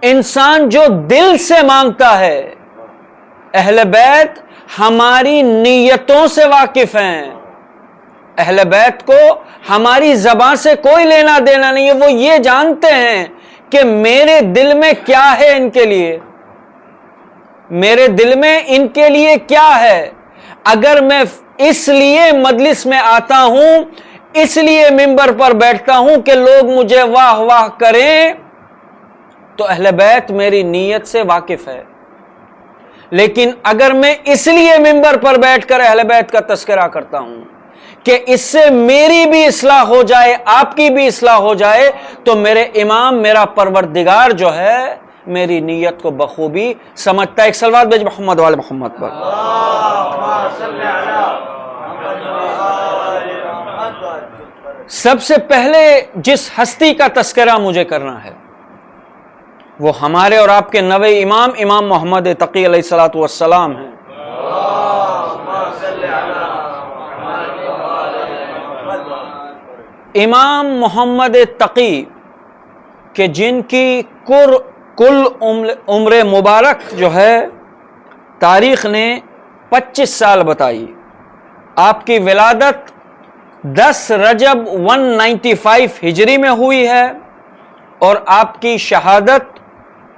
انسان جو دل سے مانگتا ہے، اہل بیت ہماری نیتوں سے واقف ہیں، اہل بیت کو ہماری زبان سے کوئی لینا دینا نہیں ہے، وہ یہ جانتے ہیں کہ میرے دل میں کیا ہے، ان کے لیے میرے دل میں ان کے لیے کیا ہے۔ اگر میں اس لیے مجلس میں آتا ہوں، اس لیے منبر پر بیٹھتا ہوں کہ لوگ مجھے واہ واہ کریں، تو اہل بیت میری نیت سے واقف ہے۔ لیکن اگر میں اس لیے منبر پر بیٹھ کر اہل بیت کا تذکرہ کرتا ہوں کہ اس سے میری بھی اصلاح ہو جائے، آپ کی بھی اصلاح ہو جائے، تو میرے امام، میرا پروردگار جو ہے میری نیت کو بخوبی سمجھتا ہے۔ ایک صلوات بھیج محمد وال محمد پر۔ سب سے پہلے جس ہستی کا تذکرہ مجھے کرنا ہے وہ ہمارے اور آپ کے نوے امام، امام محمد تقی علیہ الصلوۃ والسلام ہیں۔ امام محمد تقی کہ جن کی کل عمر مبارک جو ہے تاریخ نے 25 سال بتائی۔ آپ کی ولادت 10 رجب 195 ہجری میں ہوئی ہے اور آپ کی شہادت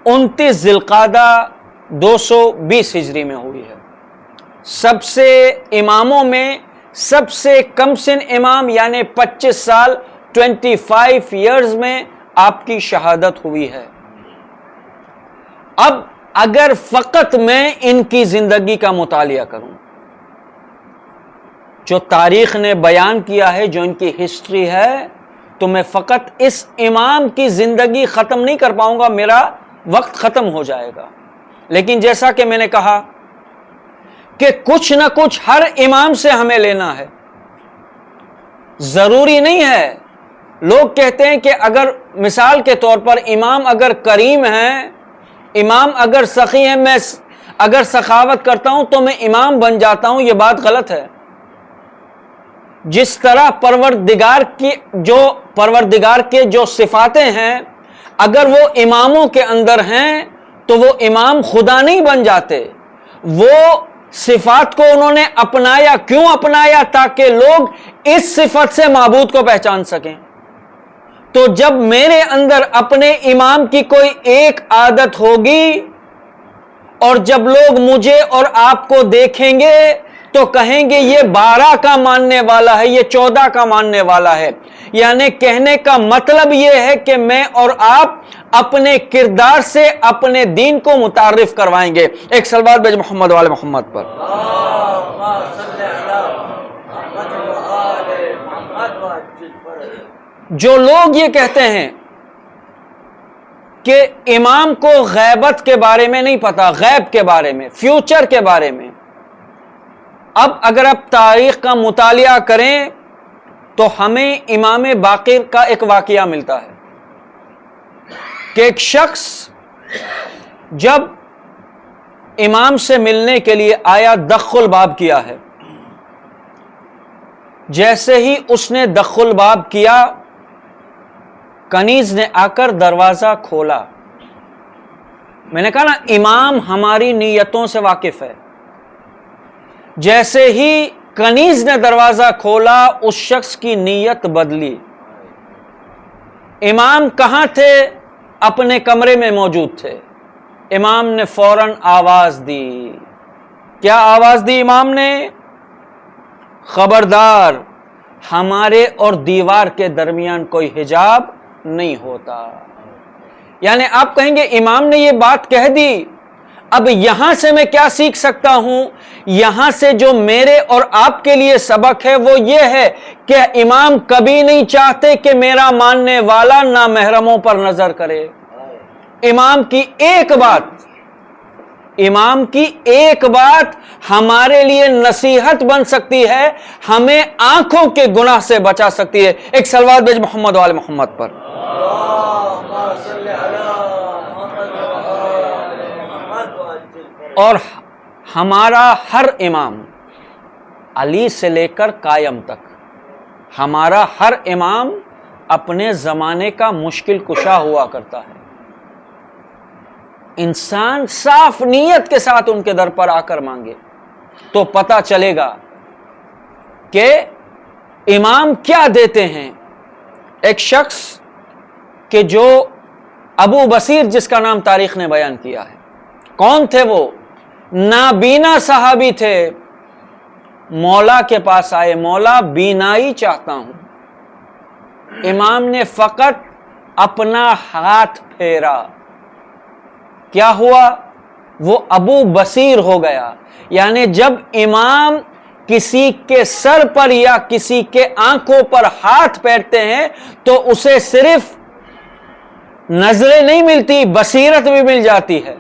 29 ذی القعدہ 220 ہجری میں ہوئی ہے۔ سب سے اماموں میں سب سے کم سن امام، یعنی 25 سال 25 ایئرز میں آپ کی شہادت ہوئی ہے۔ اب اگر فقط میں ان کی زندگی کا مطالعہ کروں، جو تاریخ نے بیان کیا ہے، جو ان کی ہسٹری ہے، تو میں فقط اس امام کی زندگی ختم نہیں کر پاؤں گا، میرا وقت ختم ہو جائے گا۔ لیکن جیسا کہ میں نے کہا کہ کچھ نہ کچھ ہر امام سے ہمیں لینا ہے۔ ضروری نہیں ہے، لوگ کہتے ہیں کہ اگر مثال کے طور پر امام اگر کریم ہیں، امام اگر سخی ہیں، میں اگر سخاوت کرتا ہوں تو میں امام بن جاتا ہوں، یہ بات غلط ہے۔ جس طرح پروردگار کے جو صفاتیں ہیں، اگر وہ اماموں کے اندر ہیں تو وہ امام خدا نہیں بن جاتے۔ وہ صفات کو انہوں نے اپنایا، کیوں اپنایا؟ تاکہ لوگ اس صفت سے معبود کو پہچان سکیں۔ تو جب میرے اندر اپنے امام کی کوئی ایک عادت ہوگی اور جب لوگ مجھے اور آپ کو دیکھیں گے تو کہیں گے یہ 12 کا ماننے والا ہے، یہ 14 کا ماننے والا ہے۔ یعنی کہنے کا مطلب یہ ہے کہ میں اور آپ اپنے کردار سے اپنے دین کو متعارف کروائیں گے۔ ایک صلوات بھیج محمد وال محمد پر۔ جو لوگ یہ کہتے ہیں کہ امام کو غیبت کے بارے میں نہیں پتا، غیب کے بارے میں، فیوچر کے بارے میں، اب اگر آپ تاریخ کا مطالعہ کریں تو ہمیں امام باقر کا ایک واقعہ ملتا ہے کہ ایک شخص جب امام سے ملنے کے لیے آیا، دخ الباب کیا ہے۔ جیسے ہی اس نے دخ الباب کیا، کنیز نے آ کر دروازہ کھولا۔ میں نے کہا نا، امام ہماری نیتوں سے واقف ہے۔ جیسے ہی کنیز نے دروازہ کھولا، اس شخص کی نیت بدلی۔ امام کہاں تھے؟ اپنے کمرے میں موجود تھے۔ امام نے فوراً آواز دی۔ کیا آواز دی امام نے؟ خبردار، ہمارے اور دیوار کے درمیان کوئی حجاب نہیں ہوتا۔ یعنی آپ کہیں گے امام نے یہ بات کہہ دی، اب یہاں سے میں کیا سیکھ سکتا ہوں؟ یہاں سے جو میرے اور آپ کے لیے سبق ہے وہ یہ ہے کہ امام کبھی نہیں چاہتے کہ میرا ماننے والا نامحرموں پر نظر کرے۔ امام کی ایک بات ہمارے لیے نصیحت بن سکتی ہے، ہمیں آنکھوں کے گناہ سے بچا سکتی ہے۔ ایک صلوات بھیج محمد وال محمد پر۔ اور ہمارا ہر امام، علی سے لے کر قائم تک، ہمارا ہر امام اپنے زمانے کا مشکل کشا ہوا کرتا ہے۔ انسان صاف نیت کے ساتھ ان کے در پر آ کر مانگے تو پتہ چلے گا کہ امام کیا دیتے ہیں. ایک شخص کہ جو ابو بصیر جس کا نام تاریخ نے بیان کیا ہے، کون تھے وہ؟ نابینا صحابی تھے. مولا کے پاس آئے، مولا بینائی چاہتا ہوں. امام نے فقط اپنا ہاتھ پھیرا، کیا ہوا؟ وہ ابو بصیر ہو گیا. یعنی جب امام کسی کے سر پر یا کسی کے آنکھوں پر ہاتھ پھیرتے ہیں تو اسے صرف نظریں نہیں ملتی، بصیرت بھی مل جاتی ہے.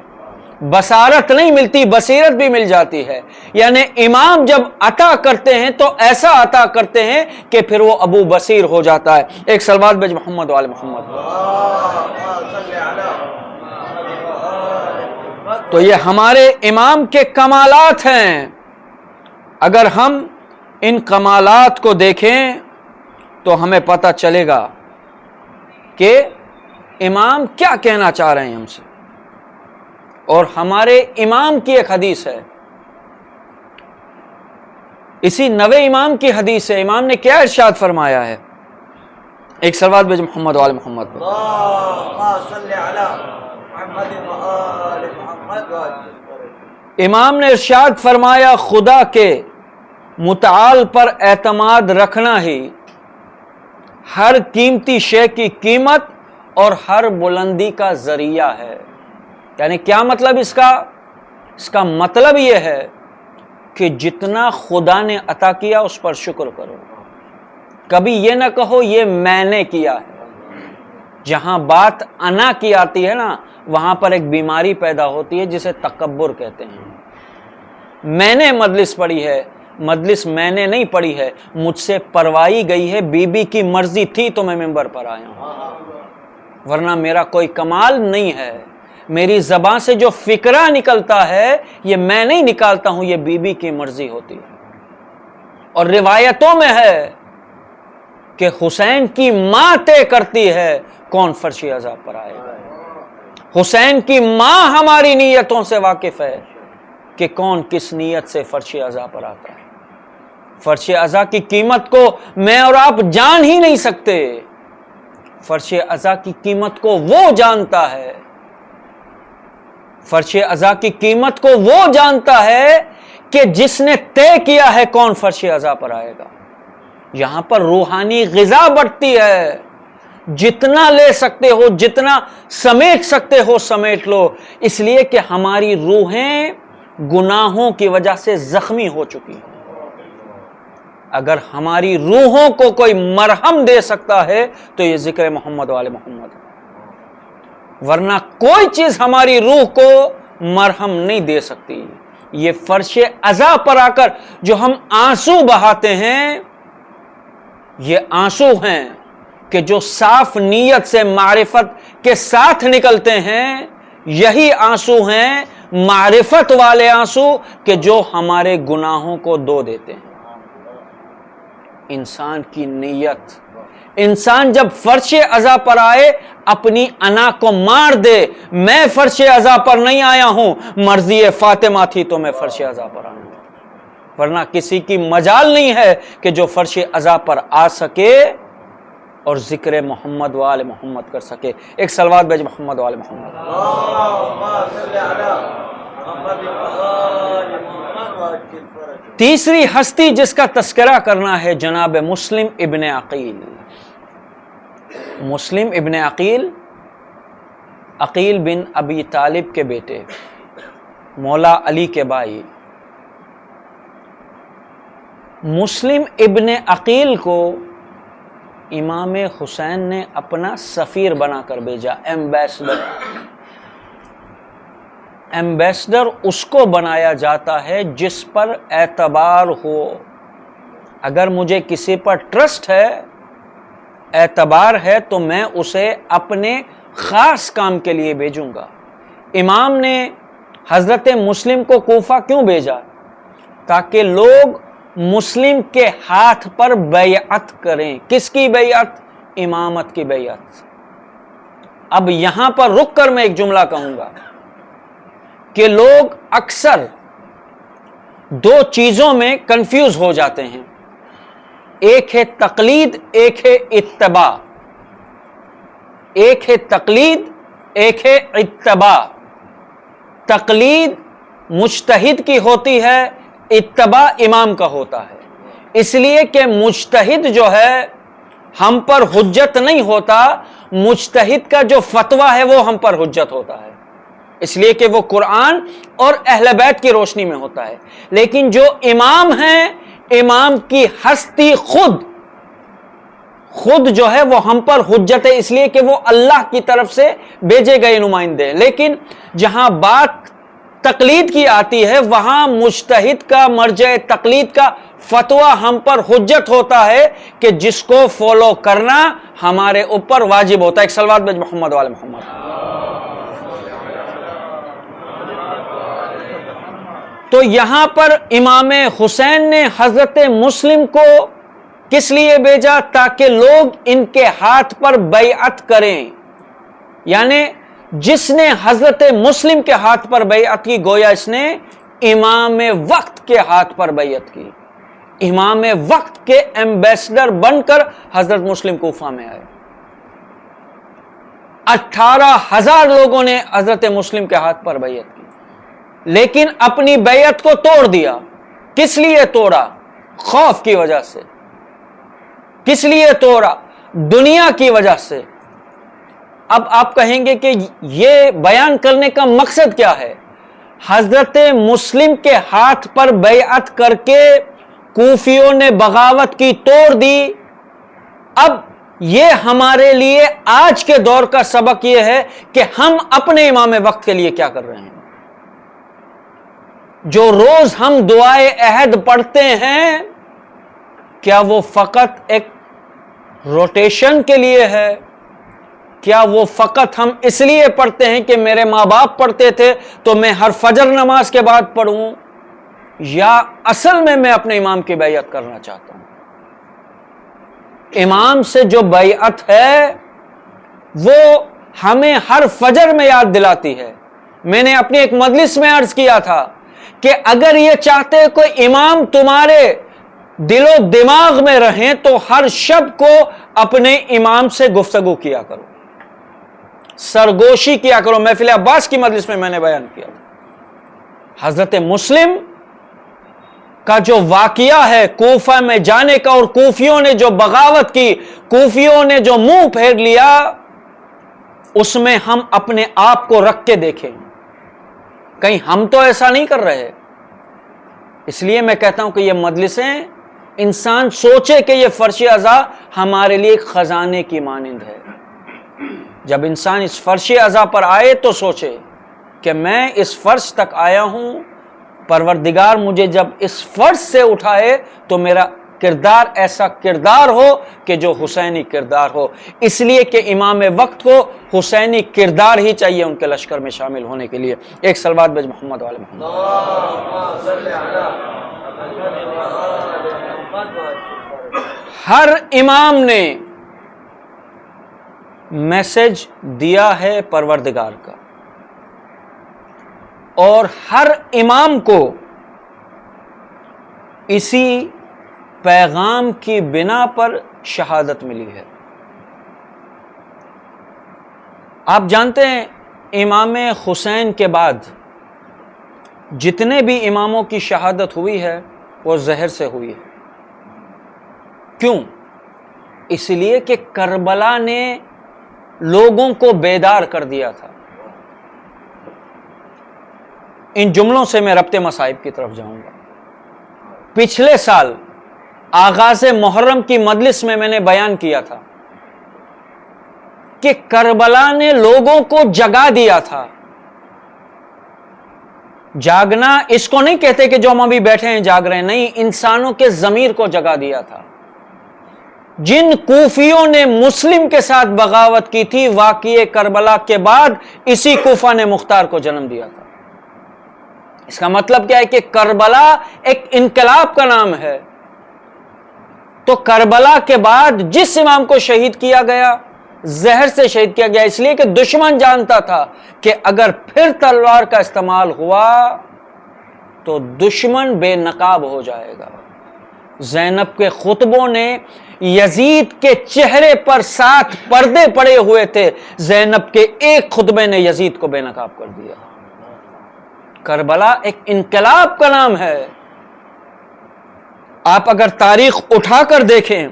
بصارت نہیں ملتی، بصیرت بھی مل جاتی ہے. یعنی امام جب عطا کرتے ہیں تو ایسا عطا کرتے ہیں کہ پھر وہ ابو بصیر ہو جاتا ہے. ایک صلوات بھیج محمد وآل محمد. تو یہ ہمارے امام کے کمالات ہیں. اگر ہم ان کمالات کو دیکھیں تو ہمیں پتہ چلے گا کہ امام کیا کہنا چاہ رہے ہیں ہم سے. اور ہمارے امام کی ایک حدیث ہے، اسی نوے امام کی حدیث ہے. امام نے کیا ارشاد فرمایا ہے؟ ایک صلوات بھیج محمد وآل محمد. امام نے ارشاد فرمایا خدا کے متعال پر اعتماد رکھنا ہی ہر قیمتی شے کی قیمت اور ہر بلندی کا ذریعہ ہے. یعنی کیا مطلب اس کا؟ اس کا مطلب یہ ہے کہ جتنا خدا نے عطا کیا اس پر شکر کرو. کبھی یہ نہ کہو یہ میں نے کیا ہے. جہاں بات انا کی آتی ہے نا، وہاں پر ایک بیماری پیدا ہوتی ہے جسے تکبر کہتے ہیں. میں نے مجلس پڑھی ہے، مجلس میں نے نہیں پڑھی ہے، مجھ سے پروائی گئی ہے، بی بی کی مرضی تھی تو میں منبر پر آیا ہوں، ورنہ میرا کوئی کمال نہیں ہے. میری زبان سے جو فکرہ نکلتا ہے یہ میں نہیں نکالتا ہوں، یہ بی بی کی مرضی ہوتی ہے. اور روایتوں میں ہے کہ حسین کی ماں طے کرتی ہے کون فرش عذاب پر آئے گا. حسین کی ماں ہماری نیتوں سے واقف ہے کہ کون کس نیت سے فرش عذاب پر آتا ہے. فرش عذاب کی قیمت کو میں اور آپ جان ہی نہیں سکتے. فرش عذاب کی قیمت کو وہ جانتا ہے. فرش عذاب کی قیمت کو وہ جانتا ہے کہ جس نے طے کیا ہے کون فرش عذاب پر آئے گا. یہاں پر روحانی غذا بڑھتی ہے. جتنا لے سکتے ہو، جتنا سمیٹ سکتے ہو سمیٹ لو، اس لیے کہ ہماری روحیں گناہوں کی وجہ سے زخمی ہو چکی ہیں. اگر ہماری روحوں کو کوئی مرہم دے سکتا ہے تو یہ ذکر محمد وآل محمد ہے، ورنہ کوئی چیز ہماری روح کو مرہم نہیں دے سکتی. یہ فرش عزا پر آ کر جو ہم آنسو بہاتے ہیں، یہ آنسو ہیں کہ جو صاف نیت سے معرفت کے ساتھ نکلتے ہیں. یہی آنسو ہیں معرفت والے آنسو کہ جو ہمارے گناہوں کو دھو دیتے ہیں. انسان کی نیت، انسان جب فرش عزا پر آئے اپنی انا کو مار دے. میں فرش عزا پر نہیں آیا ہوں، مرضی فاطمہ تھی تو میں فرش عزا پر آیا ہوں، ورنہ کسی کی مجال نہیں ہے کہ جو فرش عزا پر آ سکے اور ذکر محمد و آل محمد کر سکے. ایک صلوات بھیج محمد و آل محمد. تیسری ہستی جس کا تذکرہ کرنا ہے جناب مسلم ابن عقیل. مسلم ابن عقیل، عقیل بن ابی طالب کے بیٹے، مولا علی کے بھائی. مسلم ابن عقیل کو امام حسین نے اپنا سفیر بنا کر بھیجا، ایمبیسڈر. ایمبیسڈر اس کو بنایا جاتا ہے جس پر اعتبار ہو. اگر مجھے کسی پر ٹرسٹ ہے، اعتبار ہے، تو میں اسے اپنے خاص کام کے لیے بھیجوں گا. امام نے حضرت مسلم کو کوفہ کیوں بھیجا؟ تاکہ لوگ مسلم کے ہاتھ پر بیعت کریں. کس کی بیعت؟ امامت کی بیعت. اب یہاں پر رک کر میں ایک جملہ کہوں گا. کہ لوگ اکثر دو چیزوں میں کنفیوز ہو جاتے ہیں، ایک ہے تقلید، ایک ہے اتباع. ایک ہے تقلید، ایک ہے اتباع. تقلید مجتہد کی ہوتی ہے، اتباع امام کا ہوتا ہے. اس لیے کہ مجتہد جو ہے ہم پر حجت نہیں ہوتا، مجتہد کا جو فتویٰ ہے وہ ہم پر حجت ہوتا ہے، اس لیے کہ وہ قرآن اور اہل بیت کی روشنی میں ہوتا ہے. لیکن جو امام ہیں، امام کی ہستی خود جو ہے وہ ہم پر حجت ہے، اس لیے کہ وہ اللہ کی طرف سے بھیجے گئے نمائندے. لیکن جہاں بات تقلید کی آتی ہے، وہاں مجتہد کا، مرجع تقلید کا فتویٰ ہم پر حجت ہوتا ہے کہ جس کو فالو کرنا ہمارے اوپر واجب ہوتا ہے. ایک صلوات بھیج محمد وعلی محمد. تو یہاں پر امام حسین نے حضرت مسلم کو کس لیے بھیجا؟ تاکہ لوگ ان کے ہاتھ پر بیعت کریں. یعنی جس نے حضرت مسلم کے ہاتھ پر بیعت کی، گویا اس نے امام وقت کے ہاتھ پر بیعت کی. امام وقت کے ایمبیسڈر بن کر حضرت مسلم کوفہ میں آئے. 18,000 لوگوں نے حضرت مسلم کے ہاتھ پر بیعت کی، لیکن اپنی بیعت کو توڑ دیا. کس لیے توڑا؟ خوف کی وجہ سے. کس لیے توڑا؟ دنیا کی وجہ سے. اب آپ کہیں گے کہ یہ بیان کرنے کا مقصد کیا ہے؟ حضرت مسلم کے ہاتھ پر بیعت کر کے کوفیوں نے بغاوت کی، توڑ دی. اب یہ ہمارے لیے آج کے دور کا سبق یہ ہے کہ ہم اپنے امام وقت کے لیے کیا کر رہے ہیں. جو روز ہم دعائے عہد پڑھتے ہیں، کیا وہ فقط ایک روٹیشن کے لیے ہے؟ کیا وہ فقط ہم اس لیے پڑھتے ہیں کہ میرے ماں باپ پڑھتے تھے تو میں ہر فجر نماز کے بعد پڑھوں؟ یا اصل میں اپنے امام کی بیعت کرنا چاہتا ہوں؟ امام سے جو بیعت ہے وہ ہمیں ہر فجر میں یاد دلاتی ہے. میں نے اپنی ایک مجلس میں عرض کیا تھا کہ اگر یہ چاہتے کوئی امام تمہارے دل و دماغ میں رہیں تو ہر شب کو اپنے امام سے گفتگو کیا کرو، سرگوشی کیا کرو. محفل عباس کی مجلس میں نے بیان کیا تھا حضرت مسلم کا جو واقعہ ہے کوفہ میں جانے کا، اور کوفیوں نے جو بغاوت کی، کوفیوں نے جو منہ پھیر لیا، اس میں ہم اپنے آپ کو رکھ کے دیکھیں. کہیں ہم تو ایسا نہیں کر رہے. اس لیے میں کہتا ہوں کہ یہ مجلسیں انسان سوچے کہ یہ فرش عزا ہمارے لیے ایک خزانے کی مانند ہے. جب انسان اس فرش عزا پر آئے تو سوچے کہ میں اس فرش تک آیا ہوں، پروردگار مجھے جب اس فرش سے اٹھائے تو میرا کردار ایسا کردار ہو کہ جو حسینی کردار ہو. اس لیے کہ امام وقت کو حسینی کردار ہی چاہیے ان کے لشکر میں شامل ہونے کے لیے. ایک صلوات بھیج محمد والے محمد. ہر امام نے میسج دیا ہے پروردگار کا، اور ہر امام کو اسی پیغام کی بنا پر شہادت ملی ہے. آپ جانتے ہیں امام حسین کے بعد جتنے بھی اماموں کی شہادت ہوئی ہے وہ زہر سے ہوئی ہے. کیوں؟ اس لیے کہ کربلا نے لوگوں کو بیدار کر دیا تھا. ان جملوں سے میں ربط مصائب کی طرف جاؤں گا. پچھلے سال آغاز محرم کی مجلس میں نے بیان کیا تھا کہ کربلا نے لوگوں کو جگا دیا تھا. جاگنا اس کو نہیں کہتے کہ جو ہم ابھی بیٹھے ہیں جاگ رہے ہیں، نہیں، انسانوں کے ضمیر کو جگا دیا تھا. جن کوفیوں نے مسلم کے ساتھ بغاوت کی تھی، واقعہ کربلا کے بعد اسی کوفہ نے مختار کو جنم دیا تھا. اس کا مطلب کیا ہے کہ کربلا ایک انقلاب کا نام ہے. تو کربلا کے بعد جس امام کو شہید کیا گیا، زہر سے شہید کیا گیا، اس لیے کہ دشمن جانتا تھا کہ اگر پھر تلوار کا استعمال ہوا تو دشمن بے نقاب ہو جائے گا۔ زینب کے خطبوں نے یزید کے چہرے پر 7 پردے پڑے ہوئے تھے، زینب کے ایک خطبے نے یزید کو بے نقاب کر دیا۔ کربلا ایک انقلاب کا نام ہے۔ آپ اگر تاریخ اٹھا کر دیکھیں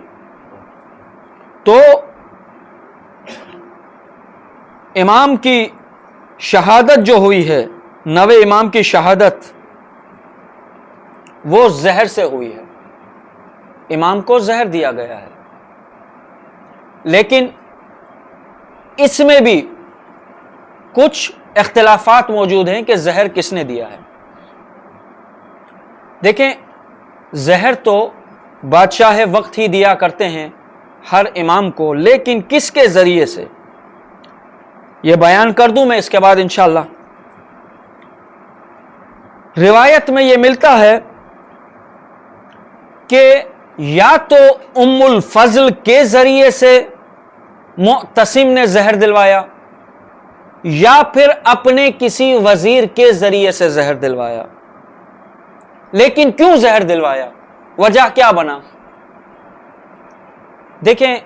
تو امام کی شہادت جو ہوئی ہے، 9 امام کی شہادت، وہ زہر سے ہوئی ہے۔ امام کو زہر دیا گیا ہے، لیکن اس میں بھی کچھ اختلافات موجود ہیں کہ زہر کس نے دیا ہے۔ دیکھیں، زہر تو بادشاہ وقت ہی دیا کرتے ہیں ہر امام کو، لیکن کس کے ذریعے سے یہ بیان کر دوں میں اس کے بعد انشاءاللہ۔ روایت میں یہ ملتا ہے کہ یا تو ام الفضل کے ذریعے سے معتصم نے زہر دلوایا، یا پھر اپنے کسی وزیر کے ذریعے سے زہر دلوایا۔ لیکن کیوں زہر دلوایا؟ وجہ کیا بنا؟ دیکھیں،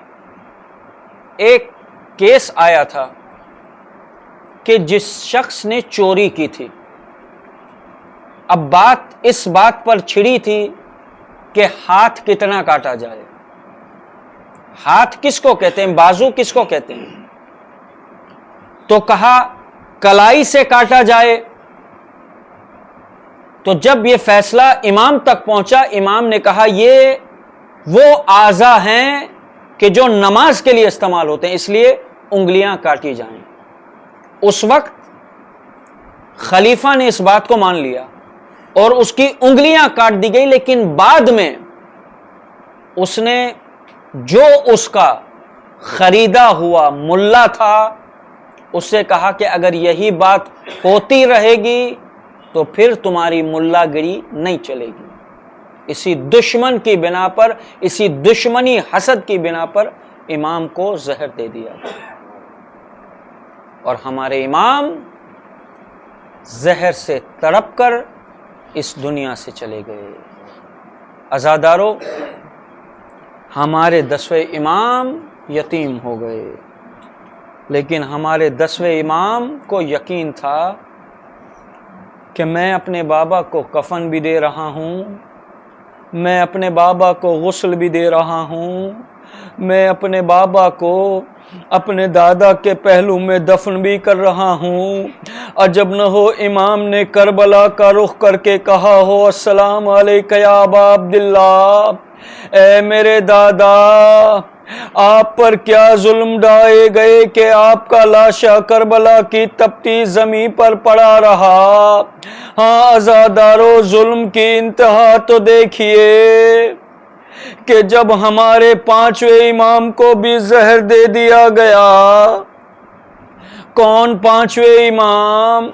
ایک کیس آیا تھا کہ جس شخص نے چوری کی تھی، اب بات اس بات پر چھڑی تھی کہ ہاتھ کتنا کاٹا جائے۔ ہاتھ کس کو کہتے ہیں؟ بازو کس کو کہتے ہیں؟ تو کہا کلائی سے کاٹا جائے۔ تو جب یہ فیصلہ امام تک پہنچا، امام نے کہا یہ وہ اعضاء ہیں کہ جو نماز کے لیے استعمال ہوتے ہیں، اس لیے انگلیاں کاٹی جائیں۔ اس وقت خلیفہ نے اس بات کو مان لیا اور اس کی انگلیاں کاٹ دی گئی، لیکن بعد میں اس نے جو اس کا خریدا ہوا ملا تھا اس سے کہا کہ اگر یہی بات ہوتی رہے گی تو پھر تمہاری ملا گری نہیں چلے گی۔ اسی دشمن کی بنا پر، اسی دشمنی حسد کی بنا پر امام کو زہر دے دیا، اور ہمارے امام زہر سے تڑپ کر اس دنیا سے چلے گئے۔ عزادارو، ہمارے 10ویں امام یتیم ہو گئے، لیکن ہمارے 10ویں امام کو یقین تھا کہ میں اپنے بابا کو کفن بھی دے رہا ہوں، میں اپنے بابا کو غسل بھی دے رہا ہوں، میں اپنے بابا کو اپنے دادا کے پہلو میں دفن بھی کر رہا ہوں۔ عجب نہ ہو امام نے کربلا کا رخ کر کے کہا ہو السلام علیکہ یا ابا عبداللہ، اے میرے دادا، آپ پر کیا ظلم ڈھائے گئے کہ آپ کا لاشا کربلا کی تپتی زمین پر پڑا رہا۔ ہاں عزادارو، ظلم کی انتہا تو دیکھیے کہ جب ہمارے 5ویں امام کو بھی زہر دے دیا گیا۔ کون 5ویں امام؟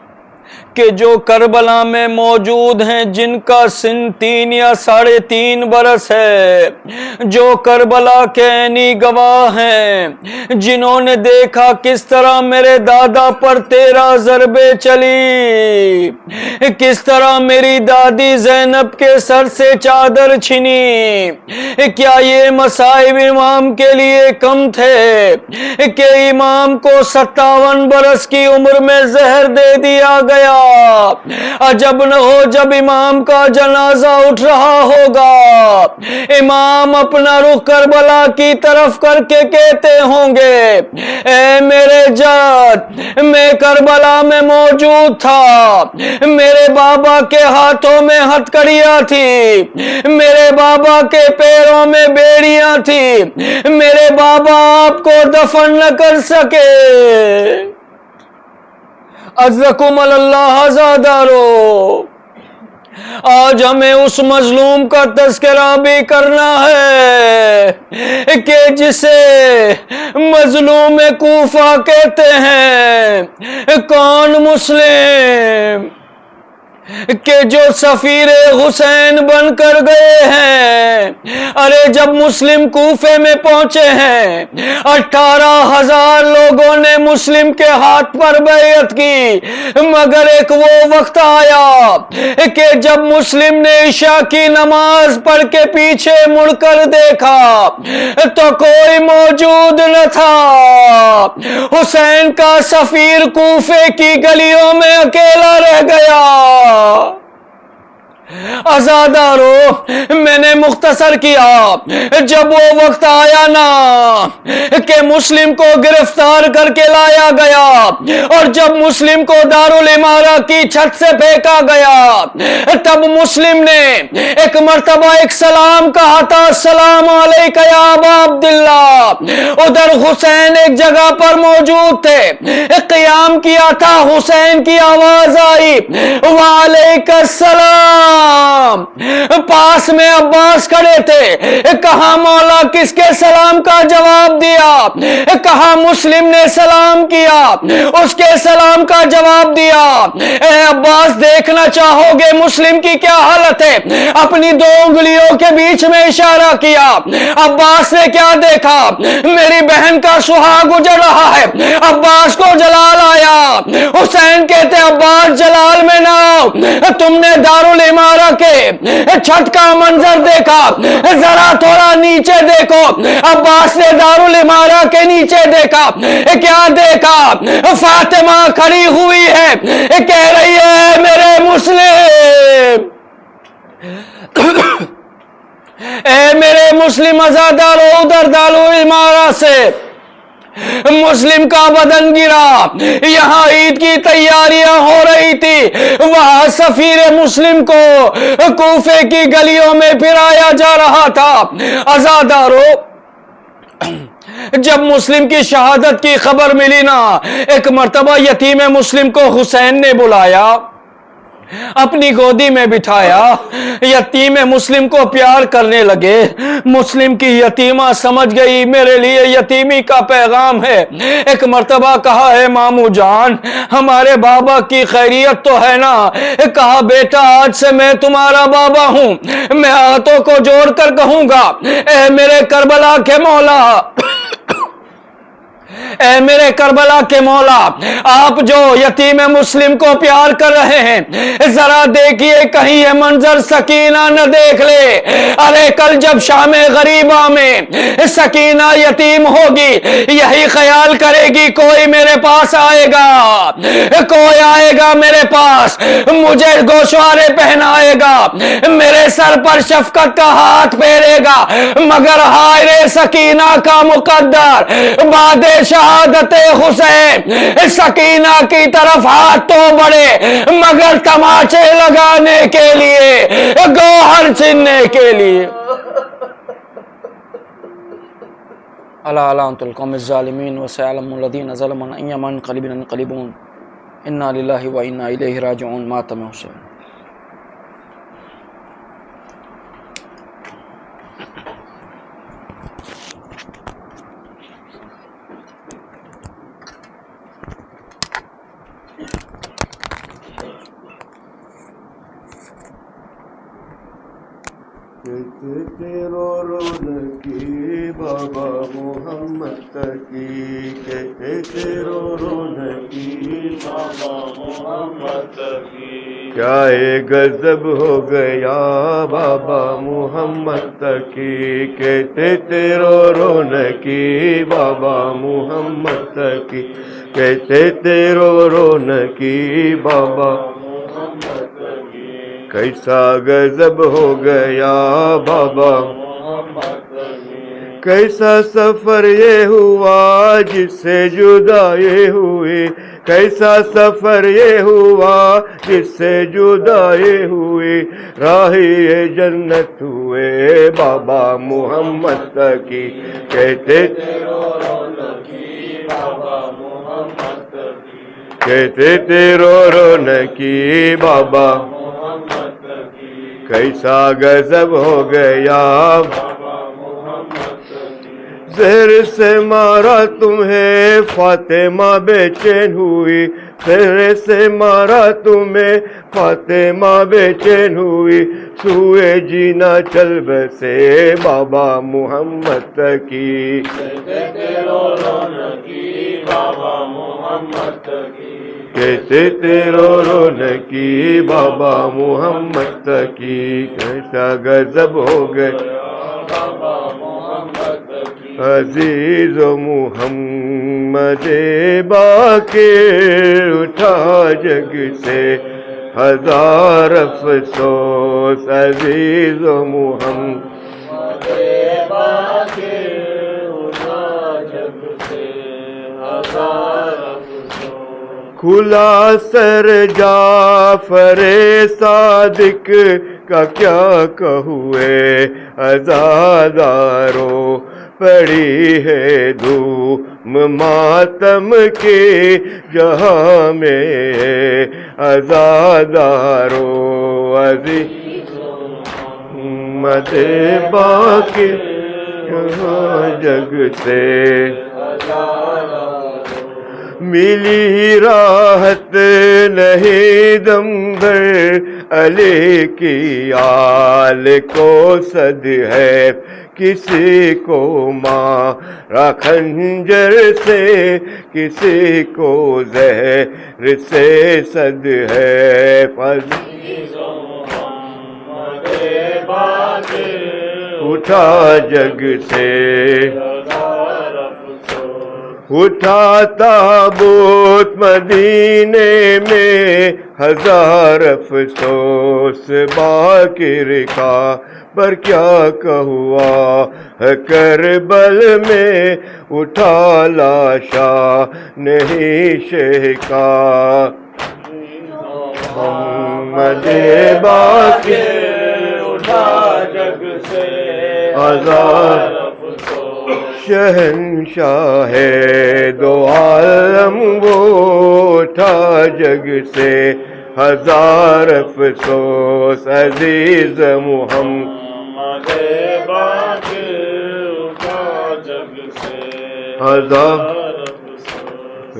کہ جو کربلا میں موجود ہیں، جن کا سن 3 یا 3.5 برس ہے، جو کربلا کے عینی گواہ ہیں، جنہوں نے دیکھا کس طرح میرے دادا پر 13 ضربیں چلی، کس طرح میری دادی زینب کے سر سے چادر چھنی۔ کیا یہ مصائب امام کے لیے کم تھے کہ امام کو 57 برس کی عمر میں زہر دے دیا گیا؟ عجب نہ ہو جب امام کا جنازہ اٹھ رہا ہوگا، امام اپنا رخ کربلا کی طرف کر کے کہتے ہوں گے، اے میرے جد، میں کربلا میں موجود تھا، میرے بابا کے ہاتھوں میں ہتکڑیاں تھی، میرے بابا کے پیروں میں بیڑیاں تھی، میرے بابا آپ کو دفن نہ کر سکے۔ عزکم اللہ عزادارو، آج ہمیں اس مظلوم کا تذکرہ بھی کرنا ہے کہ جسے مظلوم کوفہ کہتے ہیں۔ کون مسلم؟ کہ جو سفیر حسین بن کر گئے ہیں. ارے جب مسلم کوفے میں پہنچے ہیں 18,000 لوگوں نے مسلم کے ہاتھ پر بیعت کی, مگر ایک وہ وقت آیا کہ جب مسلم نے عشاء کی نماز پڑھ کے پیچھے مڑ کر دیکھا تو کوئی موجود نہ تھا. حسین کا سفیر کوفے کی گلیوں میں اکیلا رہ گیا. عزادارو, میں نے مختصر کیا, جب وہ وقت آیا نا کہ مسلم کو گرفتار کر کے لایا گیا اور جب مسلم کو دارالامارہ کی چھت سے پھینکا گیا, تب مسلم نے ایک مرتبہ ایک سلام کہا تھا, السلام علیکہ یا ابا عبداللہ. ادھر حسین ایک جگہ پر موجود تھے, قیام کیا تھا, حسین کی آواز آئی, وعلیکہ السلام. پاس میں عباس کھڑے تھے, کہا مولا کس کے سلام کا جواب دیا؟ کہا مسلم نے سلام کیا, اس کے سلام کا جواب دیا. اے عباس, دیکھنا چاہو گے مسلم کی کیا حالت ہے؟ اپنی 2 انگلیوں کے بیچ میں اشارہ کیا. عباس نے کیا دیکھا؟ میری بہن کا سہاگ اجڑ رہا ہے. عباس کو جلال آیا. حسین کہتے عباس جلال میں نہ آؤ, تم نے دارالامارہ کے چھت کا منظر دیکھا, ذرا تھوڑا نیچے دیکھو. عباس نے دارالامارہ کے نیچے دیکھا, کیا دیکھا؟ فاطمہ کھڑی ہوئی ہے, کہہ رہی ہے میرے مسلم, اے میرے مسلم عزادارو. ادھر دارالامارہ سے مسلم کا بدن گرا. یہاں عید کی تیاریاں ہو رہی تھی, وہاں سفیر مسلم کو کوفے کی گلیوں میں پھرایا جا رہا تھا. عزادارو, جب مسلم کی شہادت کی خبر ملی نا, ایک مرتبہ یتیم مسلم کو حسین نے بلایا, اپنی گودی میں بٹھایا, یتیم مسلم کو پیار کرنے لگے. مسلم کی یتیمہ سمجھ گئی میرے لیے یتیمی کا پیغام ہے. ایک مرتبہ کہا, ہے مامو جان, ہمارے بابا کی خیریت تو ہے نا؟ کہا بیٹا آج سے میں تمہارا بابا ہوں. میں ہاتھوں کو جوڑ کر کہوں گا, اے میرے کربلا کے مولا, اے میرے کربلا کے مولا, آپ جو یتیم مسلم کو پیار کر رہے ہیں, ذرا دیکھیے کہیں یہ منظر سکینہ نہ دیکھ لے. ارے کل جب شام غریبہ میں سکینہ یتیم ہوگی, یہی خیال کرے گی کوئی میرے پاس آئے گا, کوئی آئے گا میرے پاس, مجھے گوشوارے پہنائے گا, میرے سر پر شفقت کا ہاتھ پھیرے گا. مگر ہائے سکینہ کا مقدر, بعد شہادت حسین سکینہ کی طرف ہاتھ تو بڑھے, مگر تماچے لگانے کے لیے, گوہر چھیننے کے لیے. الا لعنت القوم الظالمین وسيعلم الذين ظلموا أي منقلب ينقلبون انا للہ و انا الیہ راجعون. ماتم حسین. رو رونقی بابا محمد تقی, کہتے رو رونقی بابا محمد تقی. کیا غضب ہو گیا بابا محمد تقی, کہتے رو رونقی بابا محمد تقی, کہتے رو رونقی بابا. کیسا غضب ہو گیا بابا, کیسا سفر یہ ہوا جس سے جدائی ہوئی, کیسا سفر یہ ہوا جس سے جدائی ہوئی. راہی جنت ہوئے بابا محمد تقی, کہتے کہتے رو رونقی بابا. کیسا غضب ہو گیا, زہر سے مارا تمہیں فاطمہ بے چین ہوئی, تیرے سے مارا تمہیں فاطمہ بے چین ہوئی سوئے جینا چل بسے بابا محمد کی کہتے تیرو رونقی بابا محمد کی کیسا غضب ہو گئے عزیز و محمد باقر اٹھا جگ سے ہزار افسوس عزیز و محمد باقر اٹھا جگ سے ہزار افسوس کھلا سر جعفر صادق کا کیا کہوے عزادارو پڑی ہے دھوم ماتم کے جہاں میں عزادارو عزیز محمد باقر یہاں جگ سے ملی راحت نہیں دم بھر علی کی آل کو صد ہے کسی کو مارا خنجر سے کسی کو زہر سے صد ہے اٹھا جگ سے اٹھا تابوت مدینے میں ہزار افسوس باقر کا پر کیا کہوا کربل میں اٹھا لاشا نہیں شہ کا محمد باقر اٹھا جگ سے ہزار شہنشاہ ہے دو عالم وہ اٹھا جگ سے ہزار افسوس عزیز محمد باقر اٹھا جگ سے ہزار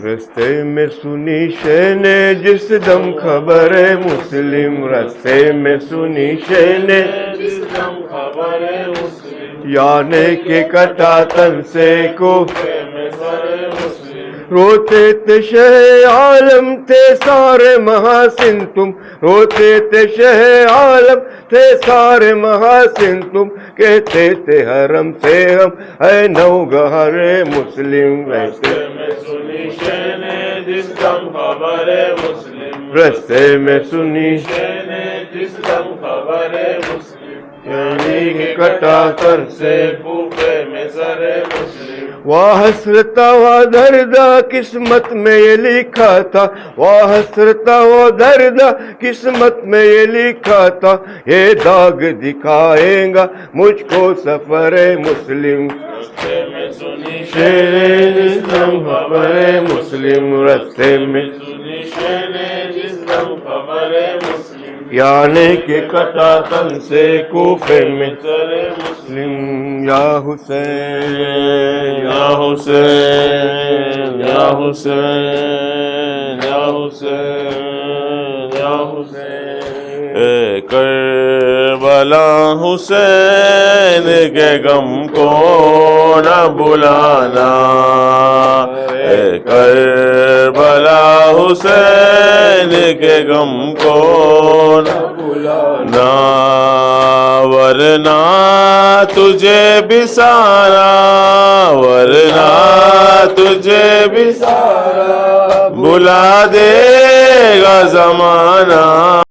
رستے میں سنی شے نے جس دم خبر مسلم رستے میں سنی شے نے جس دم خبر مسلم یانے کے کٹا تن سے کوفے میں سر مسلم روتے تھے شہ عالم تھے سارے محاسن تم روتے تھے شہ عالم تھے سارے محاسن تم کہتے تھے حرم سے ہم اے نوگہر مسلم رستے میں سنی شہ نے جس دم خبر مسلم رستے میں سنی شہ نے جس دم خبر مسلم یعنی کہ کٹا کر سے کوفے میں سر مسلم واہ حسرتا و دردہ قسمت میں یہ لکھا تھا واہ حسرتا و دردہ قسمت میں یہ لکھا تھا یہ داغ دکھائیں گا مجھ کو سفر مسلم رستے میں سنی شے جس دم خبر مسلم رستے میں سنی شے جس دم خبر مسلم یعنی کہ کٹا تن سے کوفے میں سر مسلم یا حسین یا حسین یا حسین یا حسین یا حسین اے کربلا حسین کے غم کو نہ بلانا اے کربلا حسین کے غم کو نہ بلانا ورنہ تجھے بسارا ورنہ تجھے بسارا بلا دے گا زمانہ